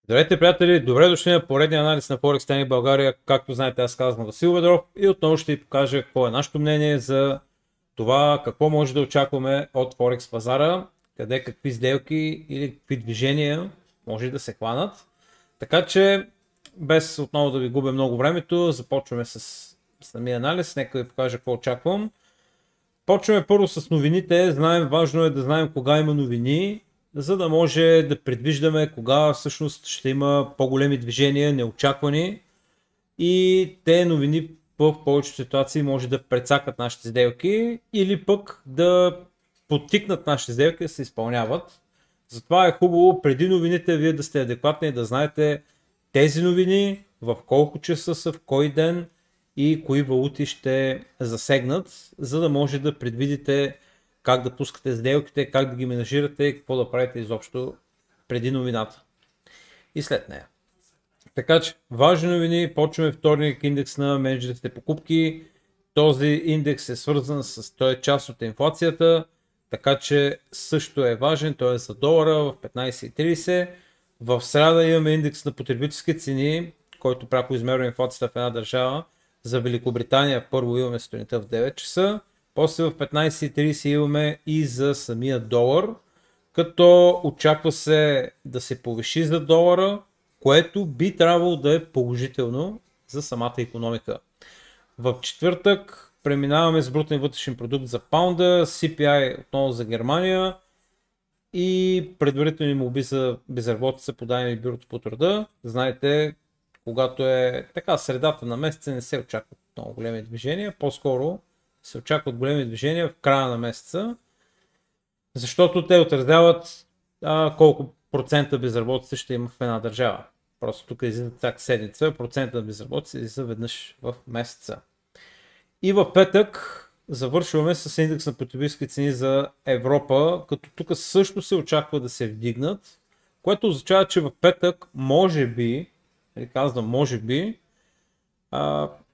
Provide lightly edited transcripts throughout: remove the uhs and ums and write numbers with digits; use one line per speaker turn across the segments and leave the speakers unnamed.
Здравейте, приятели! Добре дошли на поредния анализ на Forex Training България. Както знаете, аз казвам Васил Ведров и отново ще ви покажа какво е нашето мнение за това какво може да очакваме от Forex пазара, къде какви сделки или какви движения може да се хванат. Така че, без отново да ви губя много времето, започваме с самия анализ. Нека ви покажа какво очаквам. Почваме първо с новините. Важно е да знаем кога има новини, за да може да предвиждаме кога всъщност ще има по-големи движения, неочаквани, и те новини в повечето ситуации може да прецакат нашите сделки или пък да подтикнат нашите сделки да се изпълняват. Затова е хубаво преди новините вие да сте адекватни и да знаете тези новини, в колко часа са, в кой ден и кои валути ще засегнат, за да може да предвидите как да пускате сделките, как да ги менажирате и какво да правите изобщо преди новината и след нея. Така че, важни новини, почваме вторник индекс на менеджерите покупки. Този индекс е свързан с, той е част от инфлацията, така че също е важен, той е за долара в 15,30. В среда имаме индекс на потребителски цени, който пряко измерва инфлацията в една държава. За Великобритания първо имаме сутринта в 9 часа. После в 15,30 имаме и за самия долар, като очаква се да се повиши за долара, което би трябвало да е положително за самата икономика. В четвъртък преминаваме с брутен вътрешен продукт за паунда, CPI отново за Германия и предварителни молби за безработица, подадени в бюрото по труда. Знаете, когато е така средата на месеца, не се очакват много големи движения, по-скоро се очакват големи движения в края на месеца, защото те отразяват колко процента безработица ще има в една държава. Просто тук излизат всяка седмица, процента на безработица излиза веднъж в месеца. И в петък завършваме с индекс на потребителски цени за Европа, като тук също се очаква да се вдигнат, което означава, че в петък може би,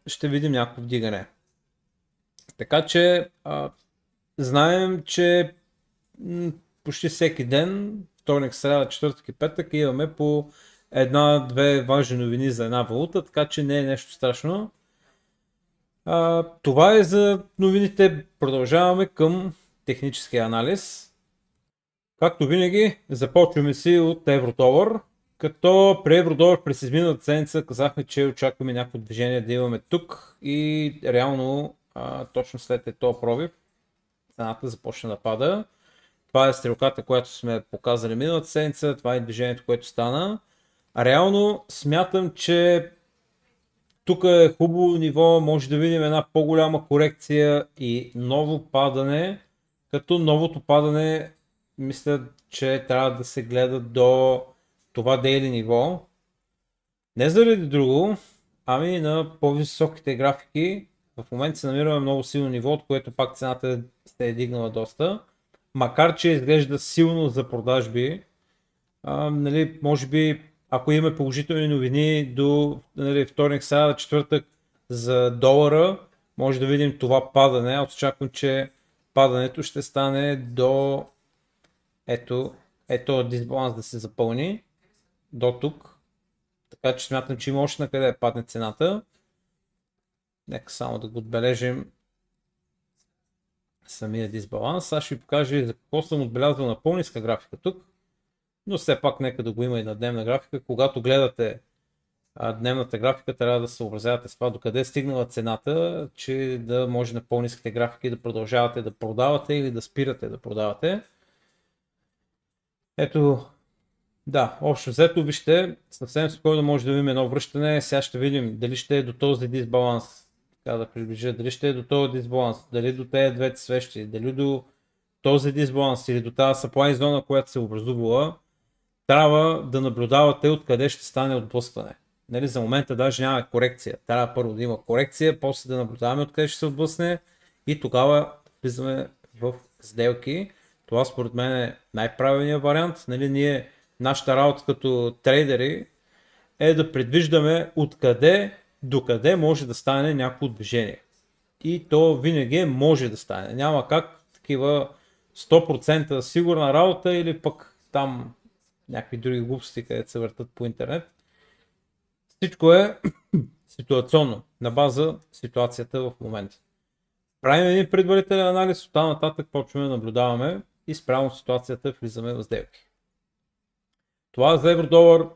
ще видим някакво вдигане. Така че знаем, че почти всеки ден, вторник, сряда, четвъртък и петък, имаме по една-две важни новини за една валута, така че не е нещо страшно. Това е за новините. Продължаваме към техническия анализ. Както винаги, започваме си от евро-долар, като при евро-долар през изминалата седмица казахме, че очакваме някакво движение да имаме тук и реално точно след този пробив цената започна да пада. Това е стрелката, която сме показали миналата седмица, това е движението, което стана. Реално смятам, че тук е хубаво ниво, може да видим една по-голяма корекция и ново падане, като новото падане мисля, че трябва да се гледа до това дейли ниво. Не заради друго, ами на по-високите графики. В момента се намираме много силно ниво, от което пак цената се е дигнала доста. Макар че изглежда силно за продажби, може би ако имаме положителни новини до вторник, сряда, четвъртък за долара, може да видим това падане. Аз очаквам, че падането ще стане до ето дисбаланс да се запълни до тук. Така че смятам, че има още на къде падне цената. Нека само да го отбележим самия дисбаланс. Аз ще ви покажа за какво съм отбелязал на по-ниска графика тук. Но все пак нека да го има и на дневна графика. Когато гледате дневната графика, трябва да се съобразявате с това докъде е стигнала цената, че да може на по-ниските графики да продължавате да продавате или да спирате да продавате. Ето, да, общо взето, вижте, съвсем спокойно може да видим едно връщане. Сега ще видим дали ще е до този дисбаланс, така да приближа, дали ще е до този дисбаланс, дали до тези двете свещи, дали до този дисбаланс или до тази supply зона, която се образувала. Трябва да наблюдавате откъде ще стане отблъскване. За момента даже няма корекция. Трябва първо да има корекция, после да наблюдаваме откъде ще се отблъсне и тогава влизаме в сделки. Това според мен е най-правилният вариант. Нашата работа като трейдери е да предвиждаме откъде до къде може да стане някакво движение. И то винаги може да стане. Няма как такива 100% сигурна работа или пък там някакви други глупости, където се въртат по интернет. Всичко е ситуационно, на база ситуацията в момента. Правим един предварителен анализ, оттам нататък почваме да наблюдаваме и спрямо ситуацията влизаме в сделки. Това за евро-долар.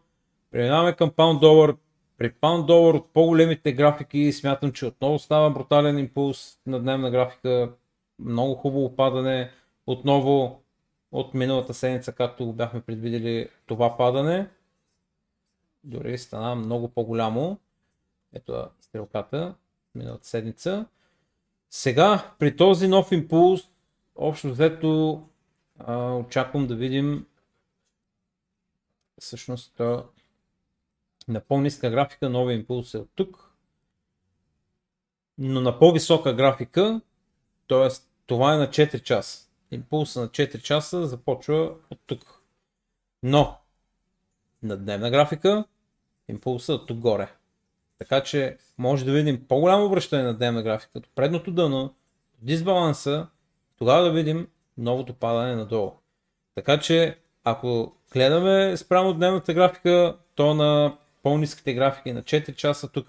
Преминаваме към паунд-долар. При паунд-долар от по-големите графики смятам, че отново става брутален импулс на дневна графика. Много хубаво падане. Отново от миналата седмица, както го бяхме предвидели това падане. Дори стана много по-голямо. Ето стрелката миналата седмица. Сега при този нов импулс, общо взето очаквам да видим всъщност на по-ниска графика новия импулс е от тук, но на по-висока графика, т.е. това е на 4 часа. Импулса на 4 часа започва от тук. Но на дневна графика импулса от тук горе. Така че може да видим по-голямо връщане на дневна графика, като предното дъно, дисбаланса, тогава да видим новото падане надолу. Така че ако гледаме спрямо дневната графика, то на по-ниските графики на 4 часа тук,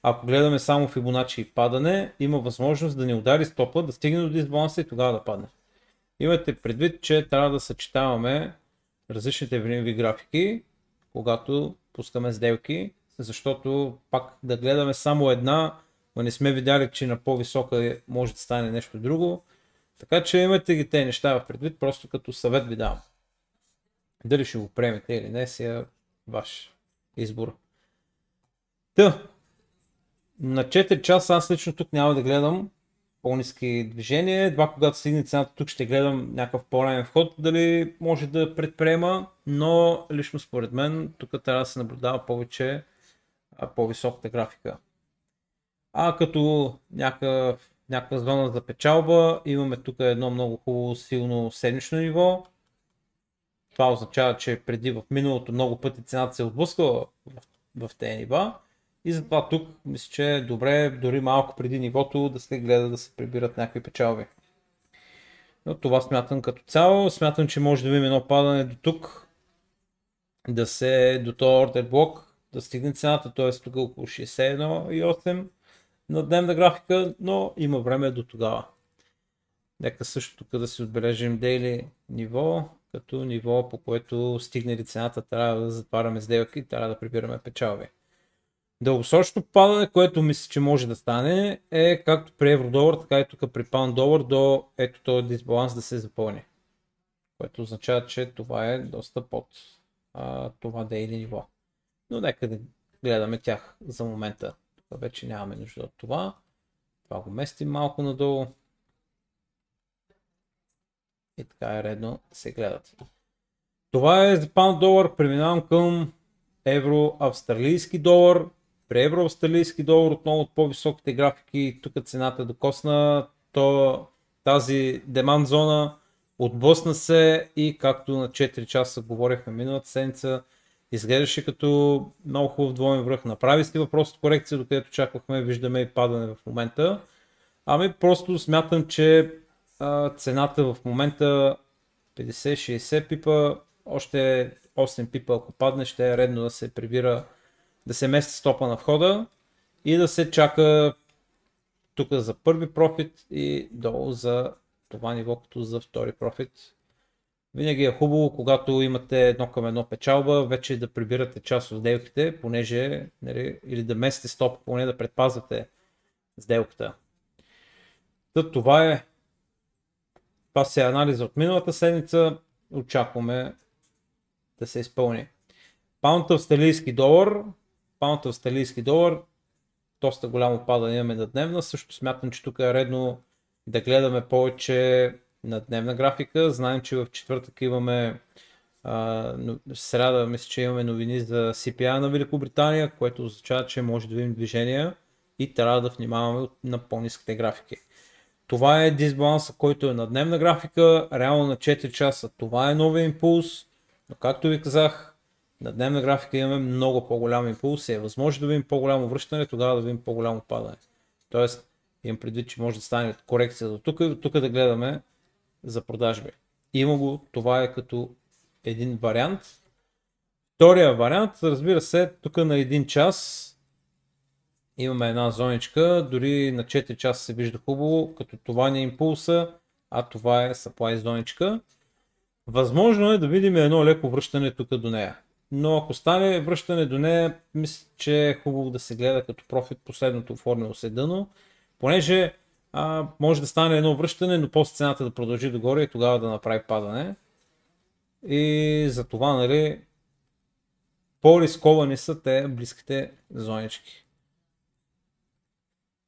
ако гледаме само Фибоначи и падане, има възможност да ни удари стопа, да стигне до дисбаланса и тогава да падне. Имайте предвид, че трябва да съчетаваме различните времеви графики, когато пускаме сделки, защото пак да гледаме само една, но не сме видяли, че на по-висока може да стане нещо друго. Така че имате ги те неща в предвид, просто като съвет ви давам. Дали ще го приемете или не, си е ваш избор. На 4 часа аз лично тук няма да гледам по-ниски движения. Едва когато стигне цената, тук ще гледам някакъв по-ранен вход, дали може да предприема, но лично според мен тук трябва да се наблюдава повече по-високата графика. Като някаква зона за печалба, имаме тук едно много хубаво силно седмично ниво. Това означава, че преди в миналото много пъти цената се отблъсква в тези нива. И затова тук мисля, че е добре дори малко преди нивото да се гледа да се прибират някакви печалби. Но това смятам като цяло. Смятам, че може да видим едно падане до тук. До този ордер блок, да стигне цената, т.е. тук около 61,8 на дневна графика, но има време до тогава. Нека също тук да си отбележим дейли ниво, като ниво, по което стигнали цената, трябва да затваряме сделки и трябва да прибираме печалби. Дългосрочното падане, което мисля, че може да стане, е както при евро-долар, така и тук при паунд-долар до ето този дисбаланс да се запълни. Което означава, че това е доста под това дейли ниво. Но нека да гледаме тях за момента. Тук вече нямаме нужда от това. Това го местим малко надолу. И така е редно да се гледат. Това е за паунд-долар. Преминавам към евро-австралийски долар. При евро-австралийски долар отново от по-високите графики. Тук цената докосна тази демант зона. Отблъсна се и както на 4 часа говорихме миналата седмица, изглеждаше като много хубав двоен връх. Направи си въпрос корекция, докъдето очаквахме, виждаме и падане в момента. Просто смятам, че цената в момента 50-60 пипа, още 8 пипа ако падне, ще е редно да се прибира, да се мести стопа на входа и да се чака тук за първи профит и долу за това ниво като за втори профит. Винаги е хубаво, когато имате едно към едно печалба, вече да прибирате част от сделките, понеже, или да местите стоп, поне да предпазвате сделката. Това си е анализа от миналата седмица, очакваме да се изпълни. Паунд австралийски долар, доста голямо падане имаме на дневна, също смятам, че тук е редно да гледаме повече на дневна графика. Знаем, че в четвъртък имаме в сряда, мисля, че имаме новини за CPI на Великобритания, което означава, че може да видим движения и трябва да внимаваме на по-ниските графики. Това е дисбаланса, който е на дневна графика, реално на 4 часа. Това е новия импулс, но както ви казах, на дневна графика имаме много по-голям импулс и е възможно да видим по-голямо връщане, тогава да видим по-голямо падане. Тоест, имам предвид, че може да стане корекция до тук и от тук да гледаме за продажби. Има го, това е като един вариант, Втория вариант, разбира се, тук на 1 час имаме една зоничка, дори на 4 часа се вижда хубаво, като това не е импулса, а това е supply зоничка. Възможно е да видим едно леко връщане тук до нея. Но ако стане връщане до нея, мисля, че е хубаво да се гледа като профит последното оформило се дъно, понеже може да стане едно връщане, но после цената да продължи догоре и тогава да направи падане. И за това, нали, по-рисковани са те близките зонички.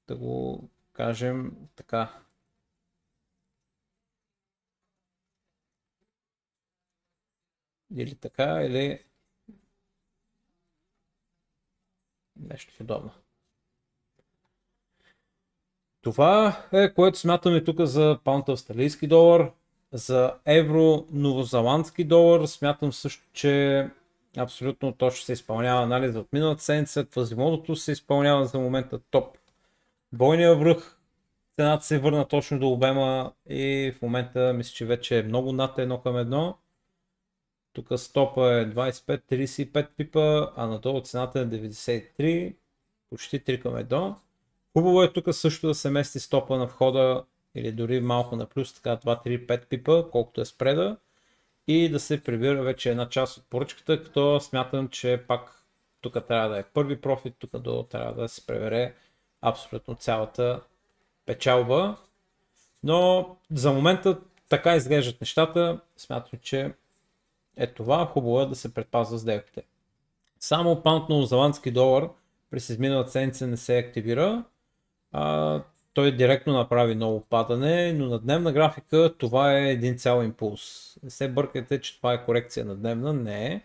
Да го кажем така. Или така, или нещо подобно. Това е, което смятаме тук за паунд австралийски долар. За евро новозеландски долар смятам също, че абсолютно точно се изпълнява анализа от миналата седмица. Квазимодото се изпълнява за момента топ. Бойния връх, цената се върна точно до обема и в момента мисля, че вече е много над 1:1. Тук стопа е 25-35 пипа, а надолу цената е 93, почти 3:1. Хубаво е тук също да се мести стопа на входа или дори малко на плюс, така 2-3-5 пипа, колкото е спреда, и да се прибира вече една част от поръчката, като смятам, че пак тук трябва да е първи профит, тук долу трябва да се превере абсолютно цялата печалба. Но за момента така изглеждат нещата. Смятам, че е това. Хубаво е да се предпазва сделките. Само паунд новозеландски долар през изминалата седмица не се активира. Той директно направи ново падане, но на дневна графика това е един цял импулс. Не се бъркайте, че това е корекция на дневна. Не е.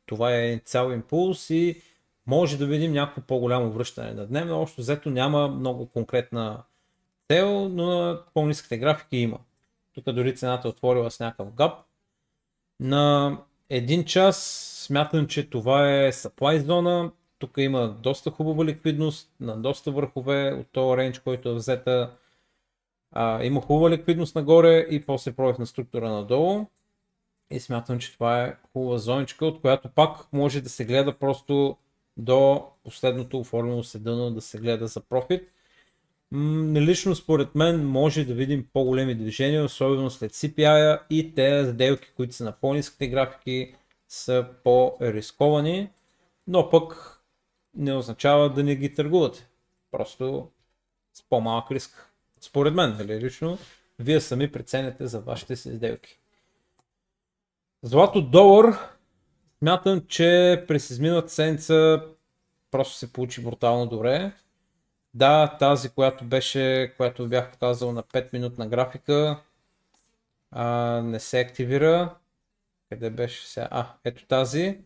Това е цял импулс и може да видим някакво по-голямо връщане на дневна. Общо взето няма много конкретна цел, но на по-ниските графики има. Тук дори цената е отворила с някакъв гап. На 1 час смятам, че това е supply зона. Тук има доста хубава ликвидност на доста върхове от този рейндж, който е взета. Има хубава ликвидност нагоре и после пробив на структура надолу. И смятам, че това е хубава зоничка, от която пак може да се гледа просто до последното оформено се дъно, да се гледа за профит. Лично според мен може да видим по-големи движения, особено след CPI и те сделки, които са на по-ниските графики, са по-рисковани, но пък не означава да не ги търгувате. Просто с по-малък риск. Според мен, нали, лично, вие сами преценяте за вашите си сделки. Злато долар, смятам, че през изминалата седмица просто се получи брутално добре. Да, тази, която бях показал на 5 минутна графика, не се активира. Къде беше сега? Ето тази.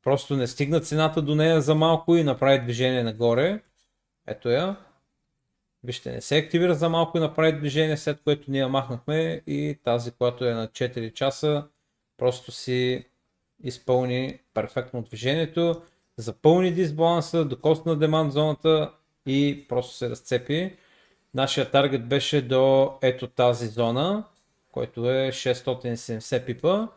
Просто не стигна цената до нея за малко и направи движение нагоре. Ето я. Вижте, не се активира за малко и направи движение, след което ние махнахме и тази, която е на 4 часа, просто си изпълни перфектно движението, запълни дисбаланса, докосна демант зоната и просто се разцепи. Нашия таргет беше до ето тази зона, който е 670 пипа.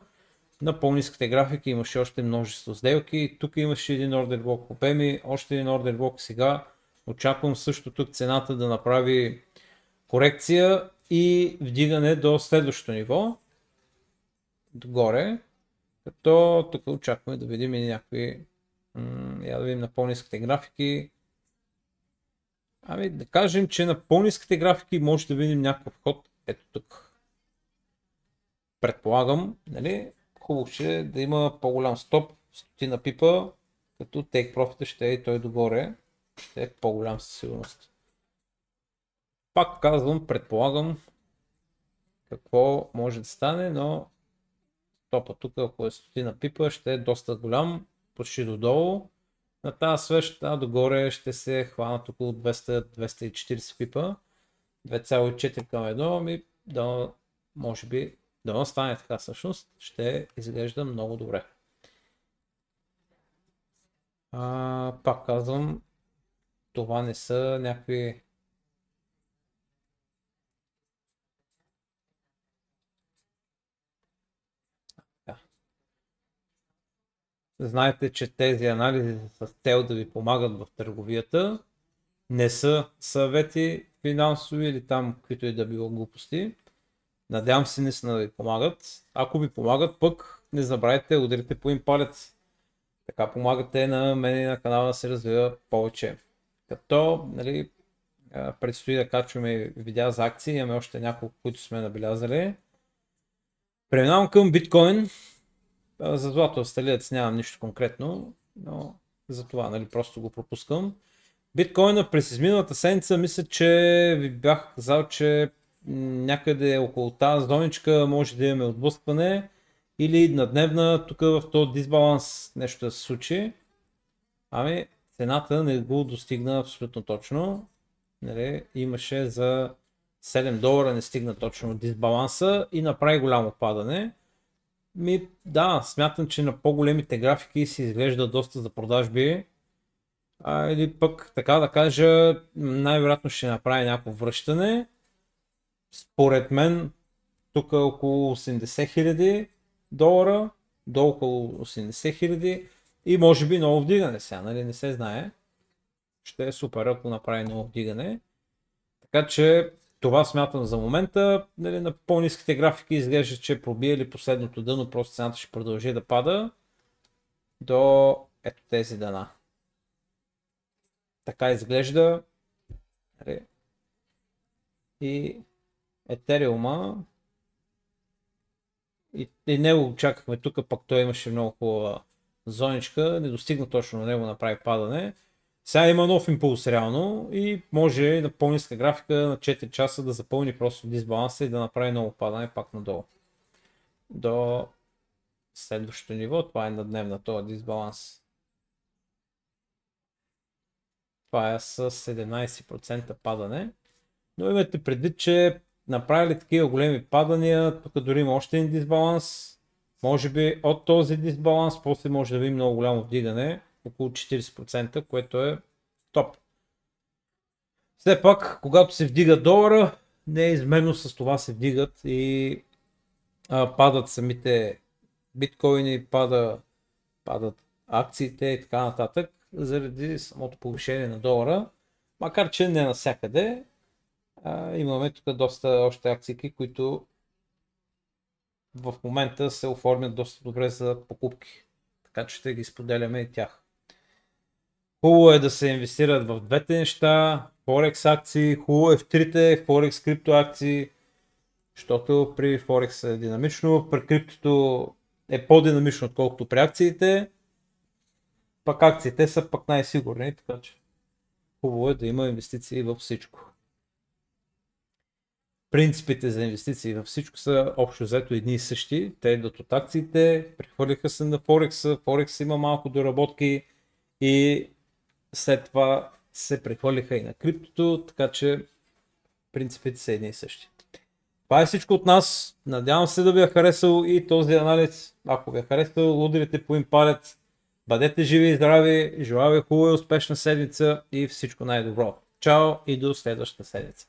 На по-ниските графики имаше още множество сделки. Тук имаше един ордер блок по PEMI, още един ордер блок сега. Очаквам също тук цената да направи корекция и вдигане до следващото ниво. Догоре. Като тук очакваме да видим и някакви... Я да видим на по-ниските графики. Да кажем, че на по-ниските графики може да видим някакъв ход. Ето тук. Предполагам, нали? Хубаво ще да има по-голям стоп, 100 пипа, като take profit ще е и той догоре. Ще е по-голям със сигурност. Пак казвам, предполагам какво може да стане, но стопа тук, ако е 100 пипа, ще е доста голям, почти додолу. На тази свеща догоре ще се хванат около 200-240 пипа. 2,4 към 1, да, може би да стане така всъщност, ще изглежда много добре. Пак казвам, това не са някакви... знаете, че тези анализи са с цел да ви помагат в търговията. Не са съвети финансови или там каквито и да било глупости. Надявам се наистина да ви помагат. Ако ви помагат, пък не забравяйте, ударите по им палец. Така помагате на мен и на канала да се развива повече. Като, нали, предстои да качваме видеа за акции, имаме още няколко, които сме набелязали. Преминавам към биткоин. За злато австралиец нямам нищо конкретно, но за това, нали, просто го пропускам. Биткоина през изминалата седмица мисля, че ви бях казал, че някъде около тази зоничка може да имаме отблъскване или на дневна, тук в този дисбаланс нещо да се случи. Ами цената не го достигна абсолютно точно. Нали, имаше за $7 не стигна точно дисбаланса и направи голямо падане. Да, смятам, че на по-големите графики се изглежда доста за продажби. Или пък, така да кажа, най-вероятно ще направи някакво връщане. Според мен, тук около $80,000, до около $80,000 и може би ново вдигане сега, нали, не се знае. Ще е супер, ако направи ново вдигане. Така че това смятам за момента. Нали, на по-ниските графики изглежда, че пробие последното дъно, просто цената ще продължи да пада до ето тези дъна. Така изглежда. И Етериума. И него очакахме тук, пък той имаше много хубава зоничка. Не достигна точно на него, направи падане. Сега има нов импулс реално и може на по-ниска графика на 4 часа да запълни просто дисбаланса и да направи ново падане пак надолу. До следващото ниво, това е на дневна този дисбаланс. Това е с 17% падане. Но имайте предвид, че направили такива големи падания, тук дори има още един дисбаланс. Може би от този дисбаланс после може да видим много голямо вдигане, около 40%, което е топ. Все пак, когато се вдига долара, неизменно с това се вдигат и падат самите биткоини, падат акциите и така нататък, заради самото повишение на долара. Макар че не навсякъде, имаме тук доста още акции, които в момента се оформят доста добре за покупки. Така че ще ги споделяме и тях. Хубаво е да се инвестират в двете неща, Форекс акции, хубаво е в трите, Форекс крипто акции, защото при Форекс е динамично, при криптото е по-динамично, отколкото при акциите, пък акциите са пък най-сигурни, така че хубаво е да има инвестиции във всичко. Принципите за инвестиции във всичко са общо взето едни и същи. Те идват от акциите, прехвърлиха се на Форекса, Форекс има малко доработки и след това се прехвърлиха и на криптото, така че принципите са едни и същи. Това е всичко от нас. Надявам се да ви е харесал и този анализ. Ако ви е харесал, ударите по им палец. Бъдете живи и здрави, желая ви хубава и успешна седмица и всичко най-добро. Чао и до следващата седмица.